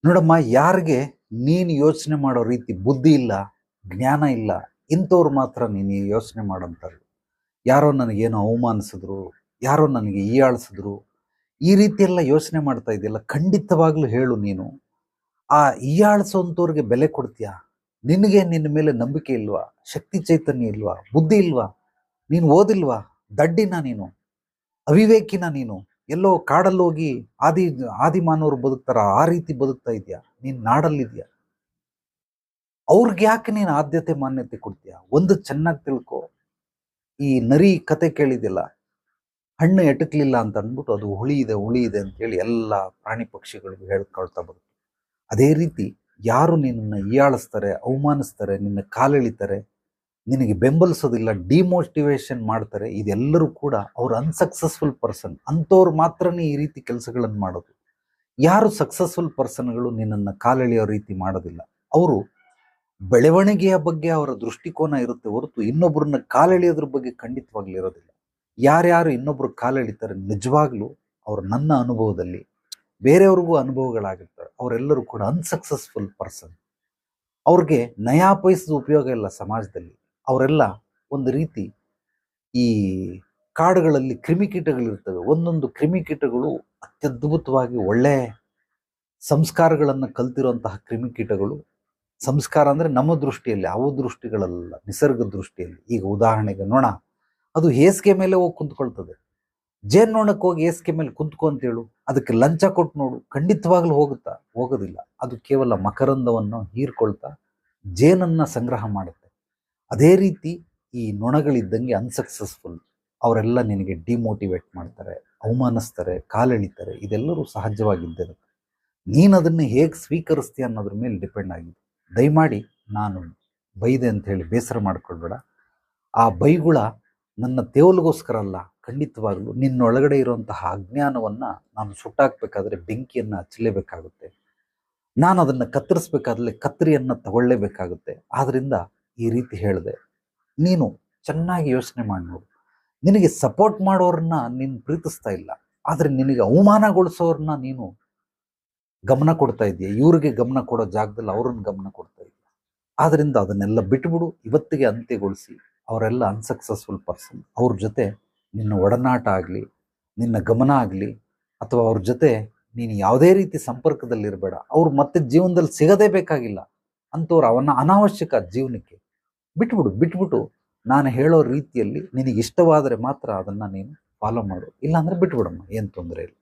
ನೋಡಮ್ಮ, ಯಾರಿಗೆ ನೀನು ಯೋಚನೆ ಮಾಡೋ ರೀತಿ ಬುದ್ಧಿ ಇಲ್ಲ, ಜ್ಞಾನ ಇಲ್ಲ, ಇಂಥವ್ರು ಮಾತ್ರ ನೀನು ಯೋಚನೆ ಮಾಡೋಂಥವ್ರು. ಯಾರೋ ನನಗೇನೋ ಅವಮಾನಿಸಿದ್ರು, ಯಾರೋ ನನಗೆ ಹೀಯಾಳಿಸಿದ್ರು, ಈ ರೀತಿ ಎಲ್ಲ ಯೋಚನೆ ಮಾಡ್ತಾ ಇದೆಯಲ್ಲ, ಖಂಡಿತವಾಗ್ಲೂ ಹೇಳು ನೀನು. ಆ ಹೀಯಾಳಿಸೋಂಥವ್ರಿಗೆ ಬೆಲೆ ಕೊಡ್ತೀಯಾ? ನಿನಗೆ ನಿನ್ನ ಮೇಲೆ ನಂಬಿಕೆ ಇಲ್ವಾ? ಶಕ್ತಿ ಚೈತನ್ಯ ಇಲ್ವಾ? ಬುದ್ಧಿ ಇಲ್ವಾ? ನೀನು ಓದಿಲ್ವಾ? ದಡ್ಡಿನ ನೀನು? ಅವಿವೇಕಿನ ನೀನು? ಎಲ್ಲೋ ಕಾಡಲ್ಲಿ ಹೋಗಿ ಆದಿ ಆದಿಮಾನವರು ಬದುಕ್ತಾರ ಆ ರೀತಿ ಬದುಕ್ತಾ ಇದೆಯಾ? ನೀನು ನಾಡಲ್ಲಿದ್ಯಾ? ಅವ್ರಿಗೆ ಯಾಕೆ ನೀನು ಆದ್ಯತೆ ಮಾನ್ಯತೆ ಕೊಡ್ತೀಯಾ? ಒಂದು ಚೆನ್ನಾಗಿ ತಿಳ್ಕೊ. ಈ ನರಿ ಕತೆ ಕೇಳಿದಿಲ್ಲ, ಹಣ್ಣು ಎಟಕ್ಲಿಲ್ಲ ಅಂತ ಅಂದ್ಬಿಟ್ಟು ಅದು ಹುಳಿ ಇದೆ ಹುಳಿ ಇದೆ ಅಂತೇಳಿ ಎಲ್ಲ ಪ್ರಾಣಿ ಪಕ್ಷಿಗಳಿಗೂ ಹೇಳ್ಕೊಳ್ತಾ ಬರುತ್ತೆ. ಅದೇ ರೀತಿ ಯಾರು ನಿನ್ನನ್ನು ಹೀಯಾಳಿಸ್ತಾರೆ, ಅವಮಾನಿಸ್ತಾರೆ, ನಿನ್ನ ಕಾಲೆಳಿತಾರೆ, ನಿನಗೆ ಬೆಂಬಲಿಸೋದಿಲ್ಲ, ಡಿಮೋಟಿವೇಶನ್ ಮಾಡ್ತಾರೆ, ಇದೆಲ್ಲರೂ ಕೂಡ ಅವ್ರು ಅನ್ಸಕ್ಸಸ್ಫುಲ್ ಪರ್ಸನ್. ಅಂಥವ್ರು ಮಾತ್ರನೇ ಈ ರೀತಿ ಕೆಲಸಗಳನ್ನು ಮಾಡೋದು. ಯಾರು ಸಕ್ಸಸ್ಫುಲ್ ಪರ್ಸನ್ಗಳು ನಿನ್ನನ್ನು ಕಾಲೆಳೆಯೋ ರೀತಿ ಮಾಡೋದಿಲ್ಲ. ಅವರು ಬೆಳವಣಿಗೆಯ ಬಗ್ಗೆ ಅವರ ದೃಷ್ಟಿಕೋನ ಇರುತ್ತೆ ಹೊರತು ಇನ್ನೊಬ್ಬರನ್ನ ಕಾಲೆಳೆಯೋದ್ರ ಬಗ್ಗೆ ಖಂಡಿತವಾಗ್ಲೂ ಇರೋದಿಲ್ಲ. ಯಾರ್ಯಾರು ಇನ್ನೊಬ್ರು ಕಾಲೆಳಿತಾರೆ ನಿಜವಾಗ್ಲೂ ಅವ್ರು ನನ್ನ ಅನುಭವದಲ್ಲಿ ಬೇರೆಯವ್ರಿಗೂ ಅನುಭವಗಳಾಗಿರ್ತಾರೆ, ಅವರೆಲ್ಲರೂ ಕೂಡ ಅನ್ಸಕ್ಸಸ್ಫುಲ್ ಪರ್ಸನ್. ಅವ್ರಿಗೆ ನಯಾ ಪೈಸದ ಉಪಯೋಗ ಇಲ್ಲ ಸಮಾಜದಲ್ಲಿ. ಅವರೆಲ್ಲ ಒಂದು ರೀತಿ ಈ ಕಾಡುಗಳಲ್ಲಿ ಕ್ರಿಮಿಕೀಟಗಳಿರ್ತವೆ. ಒಂದೊಂದು ಕ್ರಿಮಿಕೀಟಗಳು ಅತ್ಯದ್ಭುತವಾಗಿ ಒಳ್ಳೆ ಸಂಸ್ಕಾರಗಳನ್ನು ಕಲ್ತಿರುವಂತಹ ಕ್ರಿಮಿಕೀಟಗಳು. ಸಂಸ್ಕಾರ ಅಂದರೆ ನಮ್ಮ ದೃಷ್ಟಿಯಲ್ಲಿ, ಅವು ದೃಷ್ಟಿಗಳಲ್ಲ, ನಿಸರ್ಗ ದೃಷ್ಟಿಯಲ್ಲಿ. ಈಗ ಉದಾಹರಣೆಗೆ ನೊಣ, ಅದು ಹೇಸಿಗೆ ಮೇಲೆ ಹೋಗಿ ಕುಂತ್ಕೊಳ್ತದೆ. ಜೇನ್ನೊಣಕ್ಕೆ ಹೋಗಿ ಹೇಸಿಗೆ ಮೇಲೆ ಕುಂತ್ಕೊ ಅಂತೇಳು, ಅದಕ್ಕೆ ಲಂಚ ಕೊಟ್ಟು ನೋಡು, ಖಂಡಿತವಾಗ್ಲೂ ಹೋಗುತ್ತಾ? ಹೋಗೋದಿಲ್ಲ. ಅದು ಕೇವಲ ಮಕರಂದವನ್ನು ಹೀರ್ಕೊಳ್ತಾ ಜೇನನ್ನ ಸಂಗ್ರಹ ಮಾಡುತ್ತೆ. ಅದೇ ರೀತಿ ಈ ನೊಣಗಳಿದ್ದಂಗೆ ಅನ್ಸಕ್ಸಸ್ಫುಲ್. ಅವರೆಲ್ಲ ನಿನಗೆ ಡಿಮೋಟಿವೇಟ್ ಮಾಡ್ತಾರೆ, ಅವಮಾನಿಸ್ತಾರೆ, ಕಾಲೆಳಿತಾರೆ. ಇದೆಲ್ಲರೂ ಸಹಜವಾಗಿದ್ದಿರುತ್ತೆ. ನೀನು ಅದನ್ನು ಹೇಗೆ ಸ್ವೀಕರಿಸ್ತೀಯ ಅನ್ನೋದ್ರ ಮೇಲೆ ಡಿಪೆಂಡ್ ಆಗಿದೆ. ದಯಮಾಡಿ ನಾನು ಬೈದೆ ಅಂತ ಹೇಳಿ ಬೇಸರ ಮಾಡ್ಕೊಳ್ಬೇಡ. ಆ ಬೈಗುಳ ನನ್ನ ತೇವಲಿಗೋಸ್ಕರ ಅಲ್ಲ, ಖಂಡಿತವಾಗ್ಲೂ ನಿನ್ನೊಳಗಡೆ ಇರುವಂತಹ ಅಜ್ಞಾನವನ್ನು ನಾನು ಸುಟ್ಟಾಕ್ಬೇಕಾದ್ರೆ ಬೆಂಕಿಯನ್ನು ಹಚ್ಚಲೇಬೇಕಾಗುತ್ತೆ. ನಾನು ಅದನ್ನು ಕತ್ತರಿಸ್ಬೇಕಾದ್ರೆ ಕತ್ತರಿಯನ್ನು ತಗೊಳ್ಳೇಬೇಕಾಗುತ್ತೆ. ಆದ್ದರಿಂದ ಈ ರೀತಿ ಹೇಳಿದೆ. ನೀನು ಚೆನ್ನಾಗಿ ಯೋಚನೆ ಮಾಡಿ ನೋಡು. ನಿನಗೆ ಸಪೋರ್ಟ್ ಮಾಡೋರನ್ನ ನೀನು ಪ್ರೀತಿಸ್ತಾ ಇಲ್ಲ, ಆದರೆ ನಿನಗೆ ಅವಮಾನಗೊಳಿಸೋರನ್ನ ನೀನು ಗಮನ ಕೊಡ್ತಾ ಇದೆಯಾ. ಇವ್ರಿಗೆ ಗಮನ ಕೊಡೋ ಜಾಗದಲ್ಲಿ ಅವ್ರನ್ನ ಗಮನ ಕೊಡ್ತಾ ಇದೆಯಾ. ಆದ್ದರಿಂದ ಅದನ್ನೆಲ್ಲ ಬಿಟ್ಬಿಡು, ಇವತ್ತಿಗೆ ಅಂತ್ಯಗೊಳಿಸಿ. ಅವರೆಲ್ಲ ಅನ್ಸಕ್ಸಸ್ಫುಲ್ ಪರ್ಸನ್. ಅವ್ರ ಜೊತೆ ನಿನ್ನ ಒಡನಾಟ ಆಗಲಿ, ನಿನ್ನ ಗಮನ ಆಗಲಿ, ಅಥವಾ ಅವ್ರ ಜೊತೆ ನೀನು ಯಾವುದೇ ರೀತಿ ಸಂಪರ್ಕದಲ್ಲಿರಬೇಡ. ಅವ್ರು ಮತ್ತೆ ಜೀವನದಲ್ಲಿ ಸಿಗದೇ ಬೇಕಾಗಿಲ್ಲ. ಅಂಥವ್ರು ಅನಾವಶ್ಯಕ ಜೀವನಕ್ಕೆ. ಬಿಟ್ಬಿಟ್ಟು ನಾನು ಹೇಳೋ ರೀತಿಯಲ್ಲಿ ನಿನಗೆ ಇಷ್ಟವಾದರೆ ಮಾತ್ರ ಅದನ್ನು ನೀನು ಫಾಲೋ ಮಾಡು. ಇಲ್ಲಾಂದರೆ ಬಿಟ್ಬಿಡಮ್ಮ, ಏನು ತೊಂದರೆ ಇಲ್ಲ.